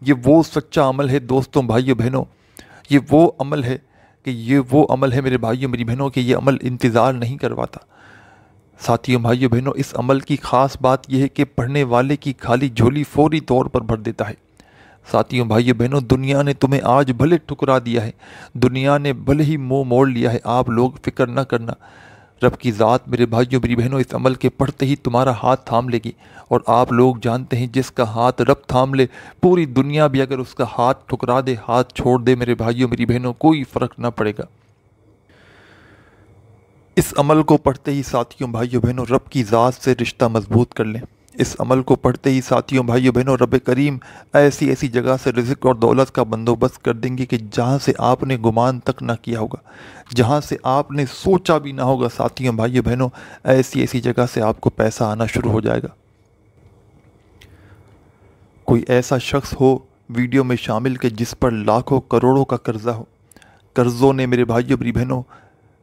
یہ وہ سچا عمل ہے دوستوں بھائیوں بہنوں، یہ وہ عمل ہے میرے بھائیوں میری بہنوں کہ یہ عمل انتظار نہیں کرواتا۔ ساتھیوں بھائیوں بہنوں، اس عمل کی خاص بات یہ ہے کہ پڑھنے والے کی خالی جھولی فوری طور پر بھر دیتا ہے۔ ساتھیوں بھائیوں بہنوں، دنیا نے تمہیں آج بھلے ٹھکرا دیا ہے، دنیا نے بھلے ہی منہ موڑ لیا ہے، آپ لوگ فکر نہ کرنا، رب کی ذات میرے بھائیوں میری بہنوں اس عمل کے پڑھتے ہی تمہارا ہاتھ تھام لے گی۔ اور آپ لوگ جانتے ہیں جس کا ہاتھ رب تھام لے، پوری دنیا بھی اگر اس کا ہاتھ ٹھکرا دے، ہاتھ چھوڑ دے میرے بھائیوں میری بہنوں، کوئی فرق نہ پڑے گا۔ اس عمل کو پڑھتے ہی ساتھیوں بھائیوں بہنوں رب کی ذات سے رشتہ مضبوط کر لیں۔ اس عمل کو پڑھتے ہی ساتھیوں بھائیوں بہنوں رب کریم ایسی جگہ سے رزق اور دولت کا بندوبست کر دیں گے کہ جہاں سے آپ نے گمان تک نہ کیا ہوگا، جہاں سے آپ نے سوچا بھی نہ ہوگا۔ ساتھیوں بھائیوں بہنوں ایسی جگہ سے آپ کو پیسہ آنا شروع ہو جائے گا۔ کوئی ایسا شخص ہو ویڈیو میں شامل کہ جس پر لاکھوں کروڑوں کا قرضہ ہو، قرضوں نے میرے بھائیوں میری بہنوں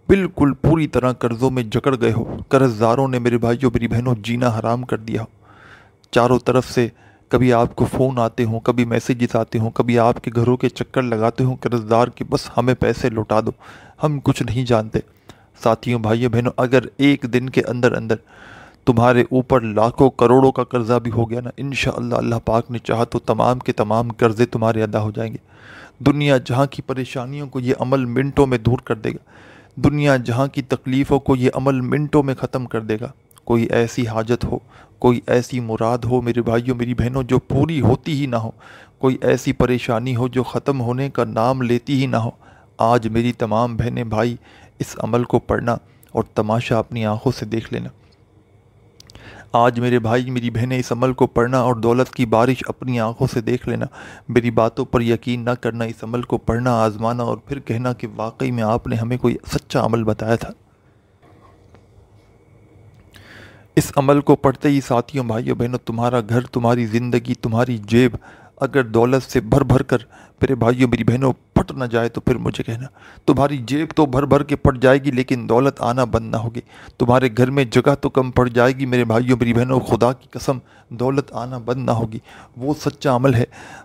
بالکل پوری طرح قرضوں میں جکڑ گئے ہو، قرض داروں نے میرے بھائیوں میری بہنوں جینا حرام کر دیا ہو، چاروں طرف سے کبھی آپ کو فون آتے ہوں، کبھی میسیجز آتے ہوں، کبھی آپ کے گھروں کے چکر لگاتے ہوں قرض دار کہ بس ہمیں پیسے لوٹا دو، ہم کچھ نہیں جانتے۔ ساتھیوں بھائیوں بہنوں اگر ایک دن کے اندر تمہارے اوپر لاکھوں کروڑوں کا قرضہ بھی ہو گیا نا، انشاءاللہ اللہ پاک نے چاہا تو تمام کے تمام قرضے تمہارے ادا ہو جائیں گے۔ دنیا جہاں کی پریشانیوں کو یہ عمل منٹوں میں دور کر دے گا، دنیا جہاں کی تکلیفوں کو یہ عمل منٹوں میں ختم کر دے گا۔ کوئی ایسی حاجت ہو، کوئی ایسی مراد ہو میرے بھائیوں میری بہنوں جو پوری ہوتی ہی نہ ہو، کوئی ایسی پریشانی ہو جو ختم ہونے کا نام لیتی ہی نہ ہو، آج میری تمام بہنیں بھائی اس عمل کو پڑھنا اور تماشا اپنی آنکھوں سے دیکھ لینا۔ آج میرے بھائی میری بہنیں اس عمل کو پڑھنا اور دولت کی بارش اپنی آنکھوں سے دیکھ لینا۔ میری باتوں پر یقین نہ کرنا، اس عمل کو پڑھنا، آزمانا اور پھر کہنا کہ واقعی میں آپ نے ہمیں کوئی سچا عمل بتایا تھا۔ اس عمل کو پڑھتے ہی ساتھیوں بھائیوں بہنوں تمہارا گھر، تمہاری زندگی، تمہاری جیب اگر دولت سے بھر کر میرے بھائیوں میری بہنوں پھٹ نہ جائے تو پھر مجھے کہنا۔ تمہاری جیب تو بھر کے پھٹ جائے گی لیکن دولت آنا بند نہ ہوگی۔ تمہارے گھر میں جگہ تو کم پڑ جائے گی میرے بھائیوں میری بہنوں، خدا کی قسم دولت آنا بند نہ ہوگی۔ وہ سچا عمل ہے،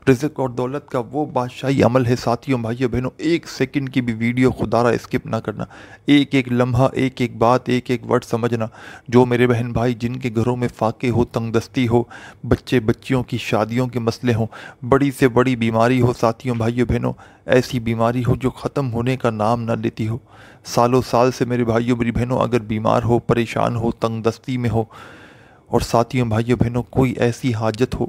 رزق اور دولت کا وہ بادشاہی عمل ہے ساتھیوں بھائیوں بہنوں۔ ایک سیکنڈ کی بھی ویڈیو خدا را اسکپ نہ کرنا، ایک لمحہ، ایک بات، ایک ورڈ سمجھنا۔ جو میرے بہن بھائی جن کے گھروں میں فاقے ہو، تنگ دستی ہو، بچیوں کی شادیوں کے مسئلے ہوں، بڑی سے بڑی بیماری ہو ساتھیوں بھائیوں بہنوں، ایسی بیماری ہو جو ختم ہونے کا نام نہ لیتی ہو، سالوں سال سے میرے بھائیوں میری بہنوں اگر بیمار ہو، پریشان ہو، تنگ دستی میں ہو، اور ساتھیوں بھائیوں بہنوں کوئی ایسی حاجت ہو،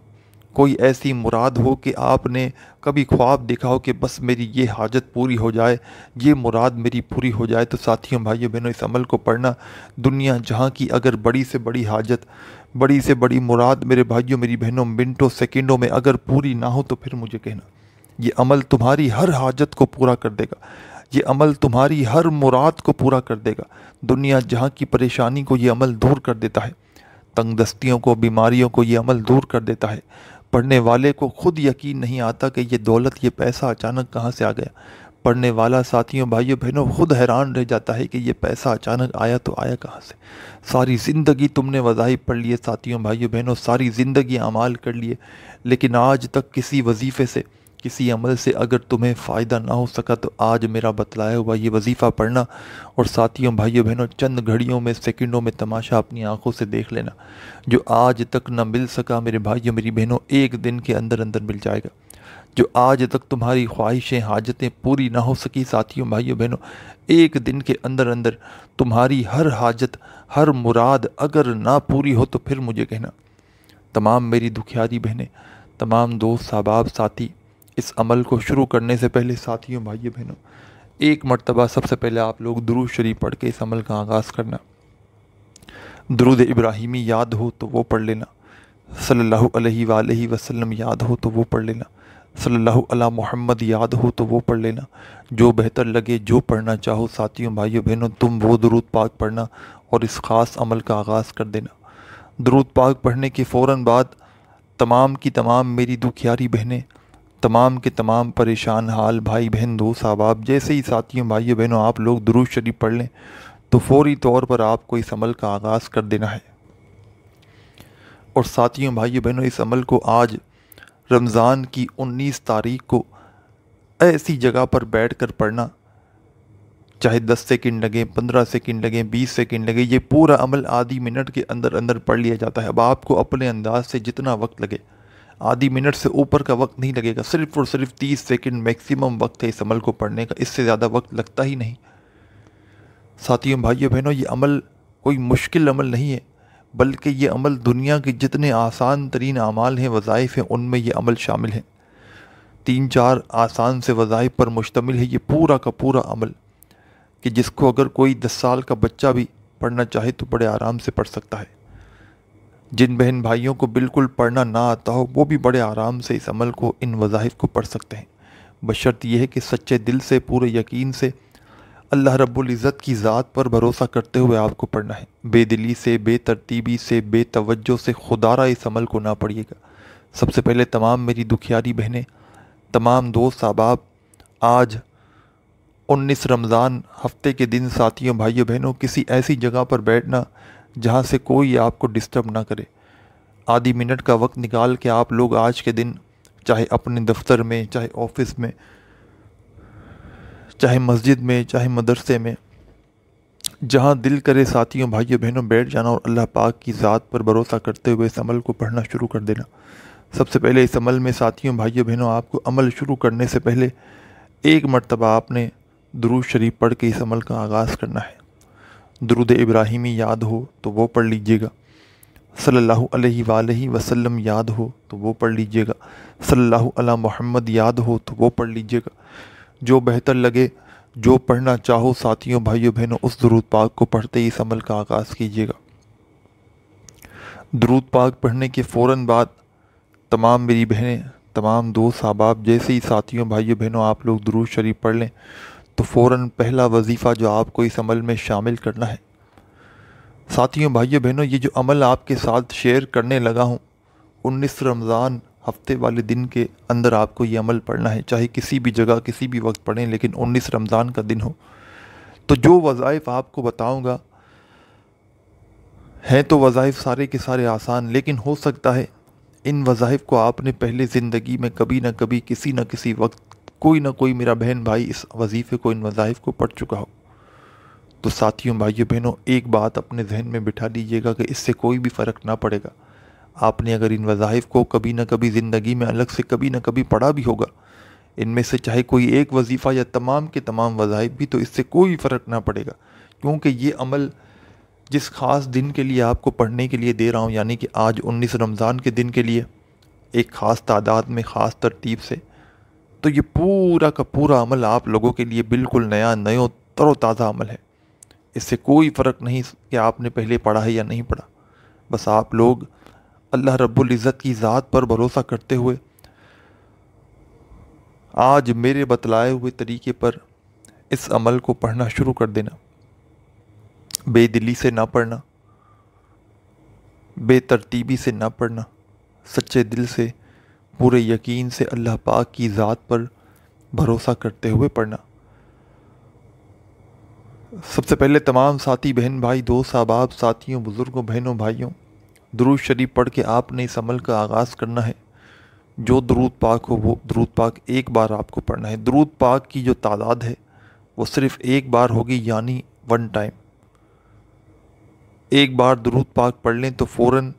کوئی ایسی مراد ہو کہ آپ نے کبھی خواب دیکھا ہو کہ بس میری یہ حاجت پوری ہو جائے، یہ مراد میری پوری ہو جائے، تو ساتھیوں بھائیوں بہنوں اس عمل کو پڑھنا۔ دنیا جہاں کی اگر بڑی سے بڑی حاجت، بڑی سے بڑی مراد میرے بھائیوں میری بہنوں منٹوں سیکنڈوں میں اگر پوری نہ ہو تو پھر مجھے کہنا۔ یہ عمل تمہاری ہر حاجت کو پورا کر دے گا، یہ عمل تمہاری ہر مراد کو پورا کر دے گا۔ دنیا جہاں کی پریشانی کو یہ عمل دور کر دیتا ہے، تنگ دستیوں کو، بیماریوں کو یہ عمل دور کر دیتا ہے۔ پڑھنے والے کو خود یقین نہیں آتا کہ یہ دولت، یہ پیسہ اچانک کہاں سے آ گیا۔ پڑھنے والا ساتھیوں بھائیوں بہنوں خود حیران رہ جاتا ہے کہ یہ پیسہ اچانک آیا تو آیا کہاں سے۔ ساری زندگی تم نے وظائف پڑھ لیے ساتھیوں بھائیوں بہنوں، ساری زندگی اعمال کر لیے، لیکن آج تک کسی وظیفے سے، کسی عمل سے اگر تمہیں فائدہ نہ ہو سکا تو آج میرا بتلایا ہوا یہ وظیفہ پڑھنا اور ساتھیوں بھائیوں بہنوں چند گھڑیوں میں، سیکنڈوں میں تماشا اپنی آنکھوں سے دیکھ لینا۔ جو آج تک نہ مل سکا میرے بھائیوں میری بہنوں ایک دن کے اندر مل جائے گا۔ جو آج تک تمہاری خواہشیں، حاجتیں پوری نہ ہو سکی ساتھیوں بھائیوں بہنوں، ایک دن کے اندر تمہاری ہر حاجت، ہر مراد اگر نہ پوری ہو تو پھر مجھے کہنا۔ تمام میری دکھیاری بہنیں، تمام دوست احباب ساتھی، اس عمل کو شروع کرنے سے پہلے ساتھیوں بھائیوں بہنوں ایک مرتبہ سب سے پہلے آپ لوگ درود شریف پڑھ کے اس عمل کا آغاز کرنا۔ درود ابراہیمی یاد ہو تو وہ پڑھ لینا، صلی اللہ علیہ وآلہ وسلم یاد ہو تو وہ پڑھ لینا، صلی اللہ علی محمد یاد ہو تو وہ پڑھ لینا۔ جو بہتر لگے، جو پڑھنا چاہو ساتھیوں بھائیوں بہنوں تم وہ درود پاک پڑھنا اور اس خاص عمل کا آغاز کر دینا۔ درود پاک پڑھنے کے فوراً بعد تمام کی تمام میری دکھیاری بہنیں، تمام کے تمام پریشان حال بھائی بہن دوست احباب، جیسے ہی ساتھیوں بھائیوں بہنوں آپ لوگ درود شریف پڑھ لیں تو فوری طور پر آپ کو اس عمل کا آغاز کر دینا ہے۔ اور ساتھیوں بھائیوں بہنوں اس عمل کو آج رمضان کی 19 تاریخ کو ایسی جگہ پر بیٹھ کر پڑھنا، چاہے 10 سیکنڈ لگیں، 15 سیکنڈ لگیں، 20 سیکنڈ لگیں، یہ پورا عمل آدھی منٹ کے اندر اندر پڑھ لیا جاتا ہے۔ اب آپ کو اپنے انداز سے جتنا وقت لگے، آدھی منٹ سے اوپر کا وقت نہیں لگے گا، صرف اور صرف 30 سیکنڈ میکسیمم وقت ہے اس عمل کو پڑھنے کا، اس سے زیادہ وقت لگتا ہی نہیں۔ ساتھیوں، بھائیوں، بہنوں، یہ عمل کوئی مشکل عمل نہیں ہے، بلکہ یہ عمل دنیا کے جتنے آسان ترین اعمال ہیں، وظائف ہیں، ان میں یہ عمل شامل ہے۔ 3-4 آسان سے وظائف پر مشتمل ہے یہ پورا کا پورا عمل، کہ جس کو اگر کوئی 10 سال کا بچہ بھی پڑھنا چاہے تو بڑے آرام سے پڑھ سکتا ہے۔ جن بہن بھائیوں کو بالکل پڑھنا نہ آتا ہو، وہ بھی بڑے آرام سے اس عمل کو، ان وظائف کو پڑھ سکتے ہیں، بشرط یہ ہے کہ سچے دل سے، پورے یقین سے، اللہ رب العزت کی ذات پر بھروسہ کرتے ہوئے آپ کو پڑھنا ہے۔ بے دلی سے، بے ترتیبی سے، بے توجہ سے خدا را اس عمل کو نہ پڑھیے گا۔ سب سے پہلے تمام میری دکھیاری بہنیں، تمام دوست احباب، آج 19 رمضان ہفتے کے دن، ساتھیوں، بھائیوں، بہنوں، کسی ایسی جگہ پر بیٹھنا جہاں سے کوئی آپ کو ڈسٹرب نہ کرے۔ آدھی منٹ کا وقت نکال کے آپ لوگ آج کے دن، چاہے اپنے دفتر میں، چاہے آفس میں، چاہے مسجد میں، چاہے مدرسے میں، جہاں دل کرے، ساتھیوں، بھائیوں، بہنوں، بیٹھ جانا اور اللہ پاک کی ذات پر بھروسہ کرتے ہوئے اس عمل کو پڑھنا شروع کر دینا۔ سب سے پہلے اس عمل میں، ساتھیوں، بھائیوں، بہنوں، آپ کو عمل شروع کرنے سے پہلے ایک مرتبہ آپ نے درود شریف پڑھ کے اس عمل کا آغاز کرنا ہے۔ درود ابراہیمی یاد ہو تو وہ پڑھ لیجئے گا، صلی اللہ علیہ وآلہ وسلم یاد ہو تو وہ پڑھ لیجئے گا، صلی اللہ علی محمد یاد ہو تو وہ پڑھ لیجئے گا۔ جو بہتر لگے، جو پڑھنا چاہو، ساتھیوں، بھائیوں، بہنوں، اس درود پاک کو پڑھتے ہی اس عمل کا آغاز کیجئے گا۔ درود پاک پڑھنے کے فوراً بعد تمام میری بہنیں، تمام دوست احباب، جیسے ہی، ساتھیوں، بھائیوں، بہنوں، آپ لوگ درود شریف پڑھ لیں تو فوراً پہلا وظیفہ جو آپ کو اس عمل میں شامل کرنا ہے، ساتھیوں، بھائیوں، بہنوں، یہ جو عمل آپ کے ساتھ شیئر کرنے لگا ہوں، 19 رمضان ہفتے والے دن کے اندر آپ کو یہ عمل پڑھنا ہے، چاہے کسی بھی جگہ، کسی بھی وقت پڑھیں، لیکن 19 رمضان کا دن ہو۔ تو جو وظائف آپ کو بتاؤں گا ہیں تو وظائف سارے کے سارے آسان، لیکن ہو سکتا ہے ان وظائف کو آپ نے پہلے زندگی میں کبھی نہ کبھی، کسی نہ کسی وقت، کوئی نہ کوئی میرا بہن بھائی اس وظیفے کو، ان وظائف کو پڑھ چکا ہو۔ تو ساتھیوں، بھائیوں، بہنوں، ایک بات اپنے ذہن میں بٹھا لیجئے گا کہ اس سے کوئی بھی فرق نہ پڑے گا۔ آپ نے اگر ان وظائف کو کبھی نہ کبھی زندگی میں الگ سے کبھی نہ کبھی پڑھا بھی ہوگا، ان میں سے چاہے کوئی ایک وظیفہ یا تمام کے تمام وظائف بھی، تو اس سے کوئی فرق نہ پڑے گا، کیونکہ یہ عمل جس خاص دن کے لیے آپ کو پڑھنے کے لیے دے رہا ہوں، یعنی کہ آج 19 رمضان کے دن کے لیے، ایک خاص تعداد میں، خاص ترتیب سے، تو یہ پورا کا پورا عمل آپ لوگوں کے لیے بالکل نیا، نیو، تر و تازہ عمل ہے۔ اس سے کوئی فرق نہیں کہ آپ نے پہلے پڑھا ہے یا نہیں پڑھا، بس آپ لوگ اللہ رب العزت کی ذات پر بھروسہ کرتے ہوئے آج میرے بتلائے ہوئے طریقے پر اس عمل کو پڑھنا شروع کر دینا۔ بے دلی سے نہ پڑھنا، بے ترتیبی سے نہ پڑھنا، سچے دل سے، پورے یقین سے، اللہ پاک کی ذات پر بھروسہ کرتے ہوئے پڑھنا۔ سب سے پہلے تمام ساتھی، بہن بھائی، دوست احباب، ساتھیوں، بزرگوں، بہنوں، بھائیوں، درود شریف پڑھ کے آپ نے اس عمل کا آغاز کرنا ہے۔ جو درود پاک ہو، وہ درود پاک ایک بار آپ کو پڑھنا ہے۔ درود پاک کی جو تعداد ہے وہ صرف ایک بار ہوگی، یعنی 1 ٹائم۔ ایک بار درود پاک پڑھ لیں تو فوراً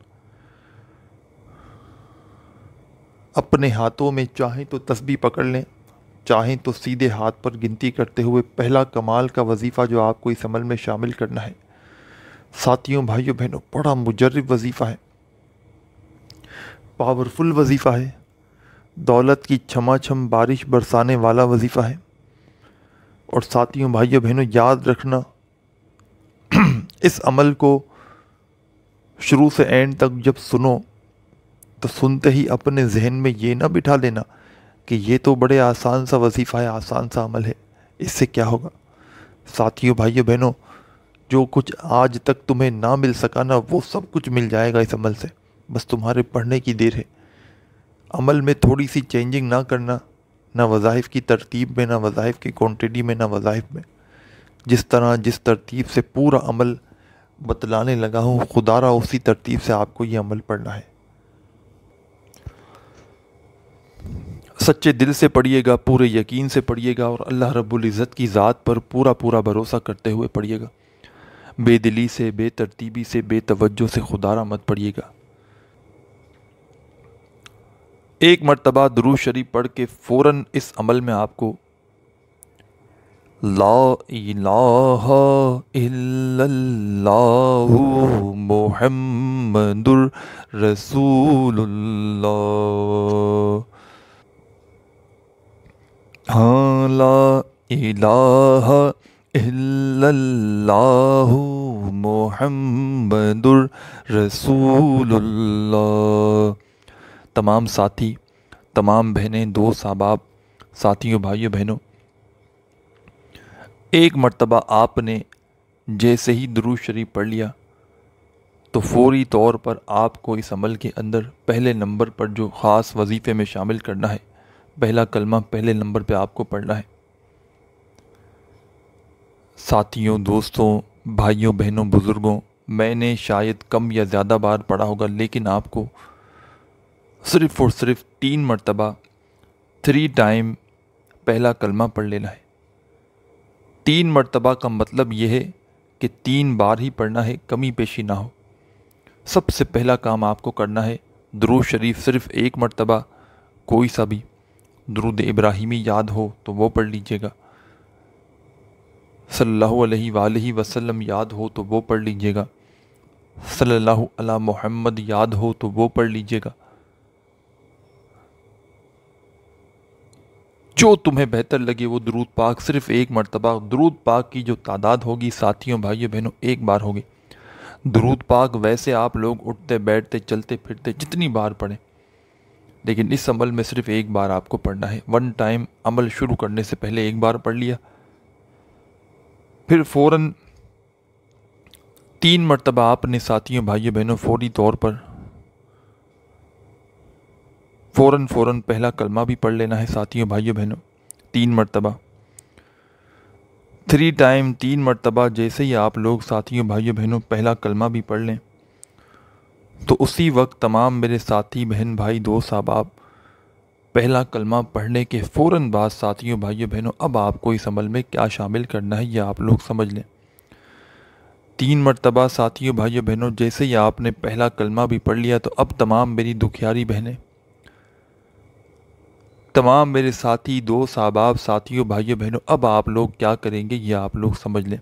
اپنے ہاتھوں میں چاہیں تو تسبیح پکڑ لیں، چاہیں تو سیدھے ہاتھ پر گنتی کرتے ہوئے پہلا کمال کا وظیفہ جو آپ کو اس عمل میں شامل کرنا ہے، ساتھیوں، بھائیوں، بہنوں، بڑا مجرب وظیفہ ہے، پاورفل وظیفہ ہے، دولت کی چھما چھم بارش برسانے والا وظیفہ ہے۔ اور ساتھیوں، بھائیوں، بہنوں، یاد رکھنا، اس عمل کو شروع سے اینڈ تک جب سنو تو سنتے ہی اپنے ذہن میں یہ نہ بٹھا لینا کہ یہ تو بڑے آسان سا وظیفہ ہے، آسان سا عمل ہے، اس سے کیا ہوگا۔ ساتھیوں، بھائیوں، بہنوں، جو کچھ آج تک تمہیں نہ مل سکا نا، وہ سب کچھ مل جائے گا اس عمل سے، بس تمہارے پڑھنے کی دیر ہے۔ عمل میں تھوڑی سی چینجنگ نہ کرنا، نہ وظائف کی ترتیب میں، نہ وظائف کی کوانٹٹی میں، نہ وظائف میں، جس طرح جس ترتیب سے پورا عمل بتلانے لگا ہوں، خدا را اسی ترتیب سے آپ کو یہ عمل پڑھنا ہے۔ سچے دل سے پڑھیے گا، پورے یقین سے پڑھیے گا، اور اللہ رب العزت کی ذات پر پورا پورا بھروسہ کرتے ہوئے پڑھیے گا۔ بے دلی سے، بے ترتیبی سے، بے توجہ سے خدا را مت پڑھیے گا۔ ایک مرتبہ درود شریف پڑھ کے فوراً اس عمل میں آپ کو لا الہ الا اللہ محمد رسول اللہ، ہاں لا الہ الا اللہ محمد رسول اللہ۔ تمام ساتھی، تمام بہنیں، دوست احباب، ساتھیوں، بھائیوں، بہنوں، ایک مرتبہ آپ نے جیسے ہی درود شریف پڑھ لیا تو فوری طور پر آپ کو اس عمل کے اندر پہلے نمبر پر جو خاص وظیفے میں شامل کرنا ہے، پہلا کلمہ پہلے نمبر پہ آپ کو پڑھنا ہے۔ ساتھیوں، دوستوں، بھائیوں، بہنوں، بزرگوں، میں نے شاید کم یا زیادہ بار پڑھا ہوگا، لیکن آپ کو صرف اور صرف 3 مرتبہ 3 ٹائم پہلا کلمہ پڑھ لینا ہے۔ 3 مرتبہ کا مطلب یہ ہے کہ 3 بار ہی پڑھنا ہے، کمی بیشی نہ ہو۔ سب سے پہلا کام آپ کو کرنا ہے، درود شریف صرف 1 مرتبہ کوئی سا بھی درود ابراہیمی یاد ہو تو وہ پڑھ لیجئے گا، صلی اللہ علیہ وآلہ وسلم یاد ہو تو وہ پڑھ لیجئے گا، صلی اللہ علی محمد یاد ہو تو وہ پڑھ لیجئے گا، جو تمہیں بہتر لگے وہ درود پاک صرف 1 مرتبہ۔ درود پاک کی جو تعداد ہوگی ساتھیوں، بھائیوں، بہنوں، 1 بار ہوگی۔ درود پاک ویسے آپ لوگ اٹھتے بیٹھتے چلتے پھرتے جتنی بار پڑھیں، لیکن اس عمل میں صرف 1 بار آپ کو پڑھنا ہے۔ 1 ٹائم عمل شروع کرنے سے پہلے 1 بار پڑھ لیا، پھر فوراً 3 مرتبہ آپ نے ساتھیوں، بھائیوں، بہنوں، فوری طور پر فوراً پہلا کلمہ بھی پڑھ لینا ہے ساتھیوں، بھائیوں، بہنوں، 3 مرتبہ 3 ٹائم 3 مرتبہ جیسے ہی آپ لوگ ساتھیوں، بھائیوں، بہنوں پہلا کلمہ بھی پڑھ لیں تو اسی وقت تمام میرے ساتھی، بہن، بھائی، دوست، احباب، پہلا کلمہ پڑھنے کے فوراً بعد ساتھیوں، بھائیوں، بہنوں، اب آپ کو اس عمل میں کیا شامل کرنا ہے یہ آپ لوگ سمجھ لیں۔ 3 مرتبہ ساتھیوں، بھائیوں، بہنوں، جیسے ہی آپ نے پہلا کلمہ بھی پڑھ لیا تو اب تمام میری دکھیاری بہنیں، تمام میرے ساتھی، دوست، احباب، ساتھیوں، بھائیوں، بہنوں، اب آپ لوگ کیا کریں گے یہ آپ لوگ سمجھ لیں۔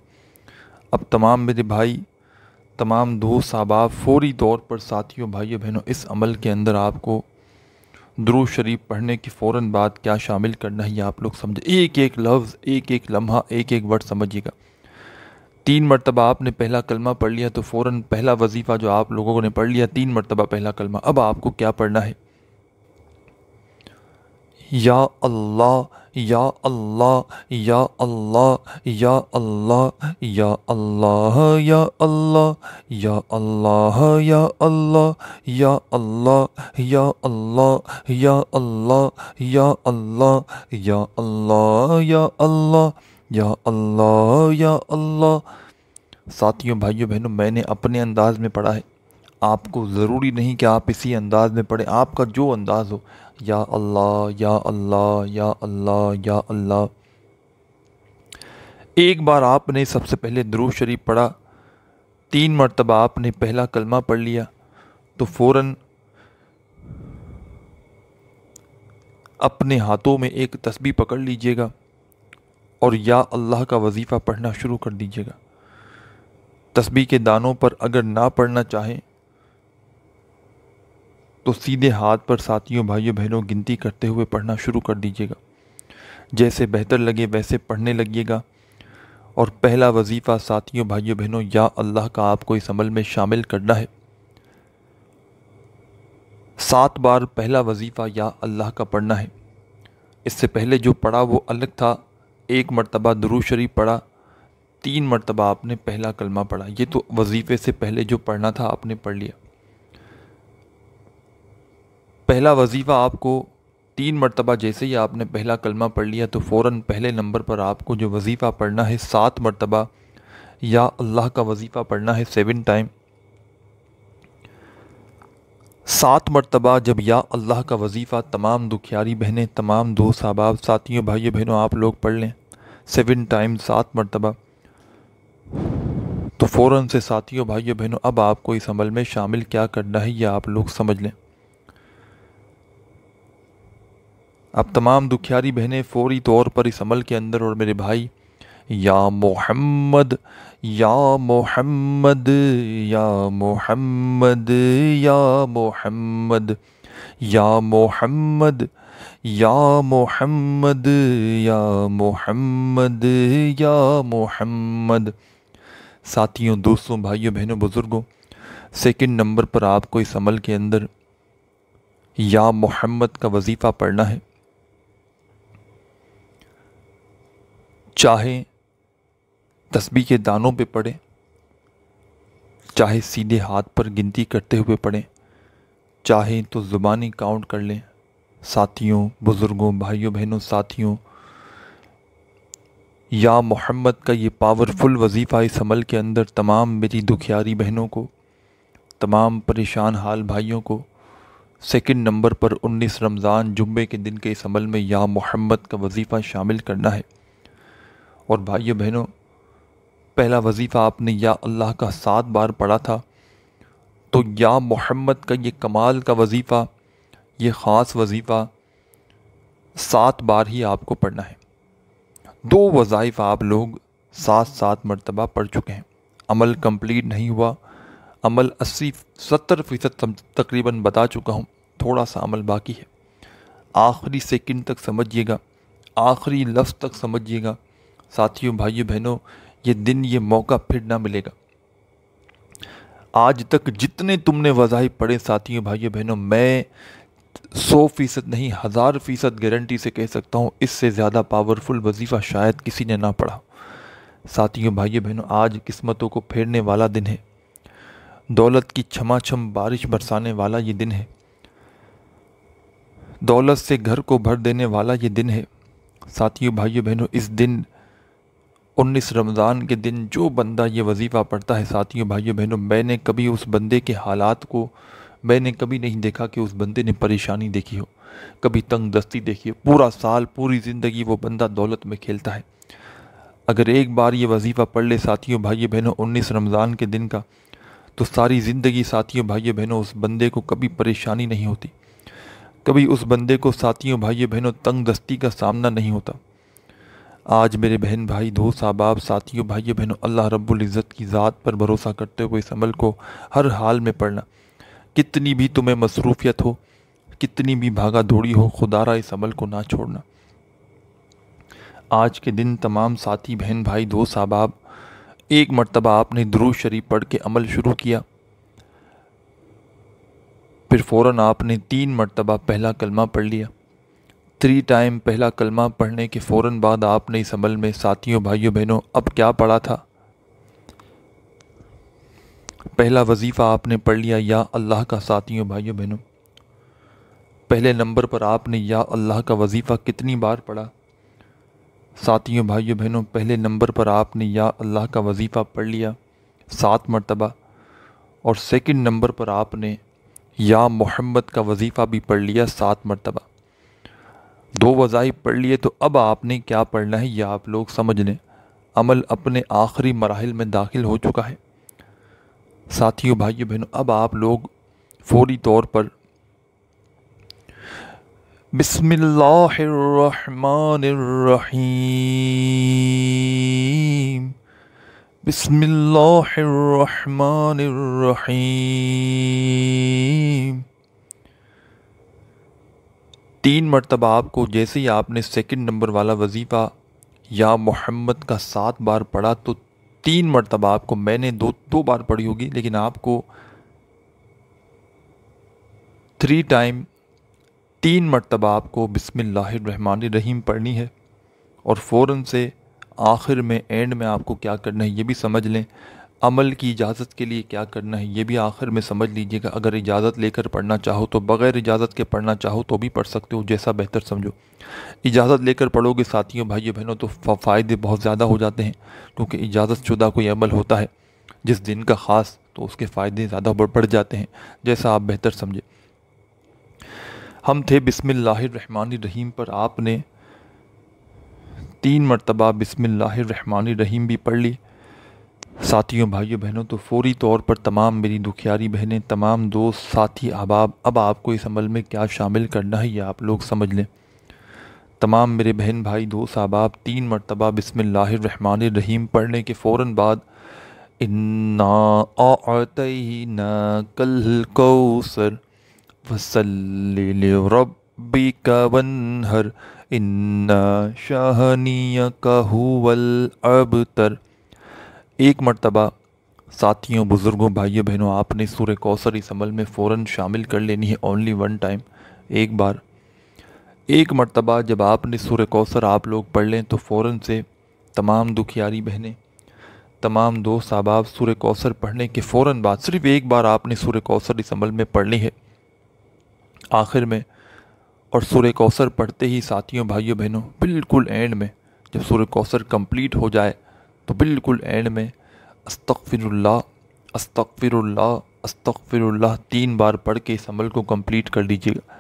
اب تمام میرے بھائی، تمام دوست، احباب، فوری طور پر ساتھیوں، بھائیوں، بہنوں، اس عمل کے اندر آپ کو درود شریف پڑھنے کی فوراً بعد کیا شامل کرنا ہے یہ آپ لوگ سمجھیں۔ ایک ایک لفظ، ایک ایک لمحہ، ایک ایک ورڈ سمجھیے گا۔ 3 مرتبہ آپ نے پہلا کلمہ پڑھ لیا تو فوراً پہلا وظیفہ جو آپ لوگوں نے پڑھ لیا 3 مرتبہ پہلا کلمہ، اب آپ کو کیا پڑھنا ہے؟ یا اللہ، یا اللہ، یا اللہ، یا اللہ، یا اللہ، یا اللہ، یا اللہ، یا اللہ، یا اللہ، یا اللہ، یا اللہ، یا اللہ، یا اللہ، یا اللہ، یا اللہ، یا اللہ۔ ساتھیوں، بھائیوں، بہنوں، میں نے اپنے انداز میں پڑھا ہے، آپ کو ضروری نہیں کہ آپ اسی انداز میں پڑھیں، آپ کا جو انداز ہو، یا اللہ، یا اللہ، یا اللہ، یا اللہ۔ ایک بار آپ نے سب سے پہلے درود شریف پڑھا، 3 مرتبہ آپ نے پہلا کلمہ پڑھ لیا تو فوراً اپنے ہاتھوں میں ایک تسبیح پکڑ لیجئے گا اور یا اللہ کا وظیفہ پڑھنا شروع کر دیجئے گا۔ تسبیح کے دانوں پر اگر نہ پڑھنا چاہیں تو سیدھے ہاتھ پر ساتھیوں، بھائیوں، بہنوں گنتی کرتے ہوئے پڑھنا شروع کر دیجئے گا، جیسے بہتر لگے ویسے پڑھنے لگیے گا۔ اور پہلا وظیفہ ساتھیوں، بھائیوں، بہنوں، یا اللہ کا آپ کو اس عمل میں شامل کرنا ہے۔ 7 بار پہلا وظیفہ یا اللہ کا پڑھنا ہے۔ اس سے پہلے جو پڑھا وہ الگ تھا، 1 مرتبہ درود شریف پڑھا، 3 مرتبہ آپ نے پہلا کلمہ پڑھا، یہ تو وظیفے سے پہلے جو پڑھنا تھا آپ نے پڑھ لیا۔ پہلا وظیفہ آپ کو 3 مرتبہ جیسے ہی آپ نے پہلا کلمہ پڑھ لیا تو فوراً پہلے نمبر پر آپ کو جو وظیفہ پڑھنا ہے 7 مرتبہ یا اللہ کا وظیفہ پڑھنا ہے 7 ٹائم۔ 7 مرتبہ جب یا اللہ کا وظیفہ تمام دکھیاری بہنیں، تمام دوست احباب، ساتھیوں، بھائیوں بہنوں آپ لوگ پڑھ لیں 7 ٹائمز 7 مرتبہ، تو فوراً سے ساتھیوں، بھائیوں بہنوں اب آپ کو اس عمل میں شامل کیا کرنا ہے یہ آپ لوگ سمجھ لیں۔ اب تمام دکھیاری بہنیں فوری طور پر اس عمل کے اندر، اور میرے بھائی، یا محمد یا محمد یا محمد یا محمد یا محمد یا محمد یا محمد یا محمد، ساتھیوں، دوستوں، بھائیوں بہنوں، بزرگوں، سیکنڈ نمبر پر آپ کو اس عمل کے اندر یا محمد کا وظیفہ پڑھنا ہے۔ چاہے تسبیح کے دانوں پہ پڑھیں، چاہے سیدھے ہاتھ پر گنتی کرتے ہوئے پڑھیں، چاہے تو زبانی کاؤنٹ کر لیں۔ ساتھیوں، بزرگوں، بھائیوں بہنوں، ساتھیوں، یا محمد کا یہ پاورفل وظیفہ اس عمل کے اندر تمام میری دکھیاری بہنوں کو، تمام پریشان حال بھائیوں کو سیکنڈ نمبر پر 19 رمضان جمعے کے دن کے اس عمل میں یا محمد کا وظیفہ شامل کرنا ہے۔ اور بھائیوں بہنوں، پہلا وظیفہ آپ نے یا اللہ کا 7 بار پڑھا تھا، تو یا محمد کا یہ کمال کا وظیفہ، یہ خاص وظیفہ 7 بار ہی آپ کو پڑھنا ہے۔ 2 وظائف آپ لوگ 7 مرتبہ پڑھ چکے ہیں، عمل کمپلیٹ نہیں ہوا، عمل 70% تقریباً بتا چکا ہوں، تھوڑا سا عمل باقی ہے۔ آخری سیکنڈ تک سمجھیے گا، آخری لفظ تک سمجھیے گا۔ ساتھیوں، بھائیوں بہنوں، یہ دن، یہ موقع پھر نہ ملے گا۔ آج تک جتنے تم نے وظائف پڑھے ساتھیوں، بھائیوں بہنوں، میں 100% نہیں 1000% گارنٹی سے کہہ سکتا ہوں اس سے زیادہ پاورفل وظیفہ شاید کسی نے نہ پڑھا۔ ساتھیوں، بھائیوں بہنوں، آج قسمتوں کو پھیرنے والا دن ہے، دولت کی چھما چھم بارش برسانے والا یہ دن ہے، دولت سے گھر کو بھر دینے والا یہ دن ہے۔ ساتھیوں، بھائیوں بہنوں، اس دن 19 رمضان کے دن جو بندہ یہ وظیفہ پڑھتا ہے ساتھیوں، بھائیوں بہنوں، میں نے کبھی اس بندے کے حالات کو، میں نے کبھی نہیں دیکھا کہ اس بندے نے پریشانی دیکھی ہو، کبھی تنگ دستی دیکھی ہو۔ پورا سال، پوری زندگی وہ بندہ دولت میں کھیلتا ہے۔ اگر ایک بار یہ وظیفہ پڑھ لے ساتھیوں، بھائیوں بہنوں 19 رمضان کے دن کا، تو ساری زندگی ساتھیوں، بھائیوں بہنوں اس بندے کو کبھی پریشانی نہیں ہوتی، کبھی اس بندے کو ساتھیوں، بھائیوں بہنوں تنگ دستی کا سامنا نہیں ہوتا۔ آج میرے بہن بھائی، دوست احباب، ساتھیوں، بھائیوں بہنوں، اللہ رب العزت کی ذات پر بھروسہ کرتے ہوئے اس عمل کو ہر حال میں پڑھنا، کتنی بھی تمہیں مصروفیت ہو، کتنی بھی بھاگا دوڑی ہو، خدا را اس عمل کو نہ چھوڑنا۔ آج کے دن تمام ساتھی، بہن بھائی، دوست احباب، ایک مرتبہ آپ نے درود شریف پڑھ کے عمل شروع کیا، پھر فوراً آپ نے 3 مرتبہ پہلا کلمہ پڑھ لیا۔ 3 ٹائم پہلا کلمہ پڑھنے کے فوراً بعد آپ نے اس عمل میں ساتھیوں، بھائیوں بہنوں اب کیا پڑھا تھا؟ پہلا وظیفہ آپ نے پڑھ لیا یا اللہ کا۔ ساتھیوں، بھائیوں بہنوں، پہلے نمبر پر آپ نے یا اللہ کا وظیفہ کتنی بار پڑھا؟ ساتھیوں، بھائیوں بہنوں، پہلے نمبر پر آپ نے یا اللہ کا وظیفہ پڑھ لیا 7 مرتبہ، اور سیکنڈ نمبر پر آپ نے یا محمد کا وظیفہ بھی پڑھ لیا 7 مرتبہ۔ 2 وظائف پڑھ لیے، تو اب آپ نے کیا پڑھنا ہے یہ آپ لوگ سمجھ لیں، عمل اپنے آخری مراحل میں داخل ہو چکا ہے۔ ساتھیوں، بھائیوں بہنوں، اب آپ لوگ فوری طور پر بسم اللہ الرحمن الرحیم، بسم اللہ الرحمن الرحیم 3 مرتبہ آپ کو، جیسے ہی آپ نے سیکنڈ نمبر والا وظیفہ یا محمد کا 7 بار پڑھا، تو 3 مرتبہ آپ کو، میں نے 2 بار پڑھی ہوگی، لیکن آپ کو 3 ٹائم 3 مرتبہ آپ کو بسم اللہ الرحمن الرحیم پڑھنی ہے، اور فوراً سے آخر میں، اینڈ میں آپ کو کیا کرنا ہے یہ بھی سمجھ لیں۔ عمل کی اجازت کے لیے کیا کرنا ہے یہ بھی آخر میں سمجھ لیجئے گا۔ اگر اجازت لے کر پڑھنا چاہو تو، بغیر اجازت کے پڑھنا چاہو تو بھی پڑھ سکتے ہو، جیسا بہتر سمجھو۔ اجازت لے کر پڑھو گے ساتھیوں، بھائیوں بہنوں، تو فائدے بہت زیادہ ہو جاتے ہیں، کیونکہ اجازت شدہ کوئی عمل ہوتا ہے جس دن کا خاص، تو اس کے فائدے زیادہ بڑھ جاتے ہیں، جیسا آپ بہتر سمجھے۔ ہم تھے بسم اللہ الرحمن الرحیم پر، آپ نے 3 مرتبہ بسم اللہ الرحمن الرحیم بھی پڑھ لی۔ ساتھیوں بھائیوں بہنوں، تو فوری طور پر تمام میری دکھیاری بہنیں، تمام دوست ساتھی احباب، اب آپ کو اس عمل میں کیا شامل کرنا ہے یہ آپ لوگ سمجھ لیں۔ تمام میرے بہن بھائی دوست احباب 3 مرتبہ بسم اللہ الرحمن الرحیم پڑھنے کے فوراً بعد اِنَّا أَعْطَيْنَاكَ الْكَوْثَرَ فَصَلِّ لِرَبِّكَ وَانْحَرْ إِنَّ شَانِئَكَ هُوَ الْأَبْتَرُ۔ ایک مرتبہ ساتھیوں بزرگوں بھائیوں بہنوں، آپ نے سورہ کوثر اس عمل میں فوراً شامل کر لینی ہے، اونلی ون ٹائم، ایک بار۔ ایک مرتبہ جب آپ نے سورہ کوثر آپ لوگ پڑھ لیں تو فوراً سے تمام دکھیاری بہنیں، تمام دوست احباب سورہ کوثر پڑھنے کے فوراً بعد صرف ایک بار آپ نے سورہ کوثر اس عمل میں پڑھنی ہے آخر میں۔ اور سورہ کوثر پڑھتے ہی ساتھیوں بھائیوں بہنوں بالکل اینڈ میں جب سورہ کوثر کمپلیٹ ہو جائے تو بالکل اینڈ میں استغفر اللہ استغفر اللہ استغفر اللہ 3 بار پڑھ کے اس عمل کو کمپلیٹ کر دیجیے گا،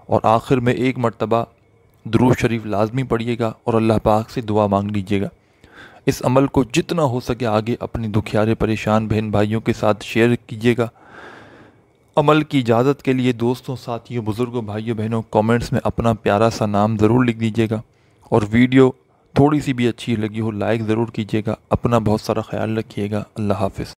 اور آخر میں ایک مرتبہ درود شریف لازمی پڑھیے گا اور اللہ پاک سے دعا مانگ لیجیے گا۔ اس عمل کو جتنا ہو سکے آگے اپنے دکھیارے پریشان بہن بھائیوں کے ساتھ شیئر کیجیے گا۔ عمل کی اجازت کے لیے دوستوں ساتھیوں بزرگوں بھائیوں بہنوں کامنٹس میں اپنا پیارا سا نام ضرور لکھ دیجیے گا، اور ویڈیو تھوڑی سی بھی اچھی لگی ہو لائک ضرور کیجیے گا۔ اپنا بہت سارا خیال رکھیے گا۔ اللہ حافظ۔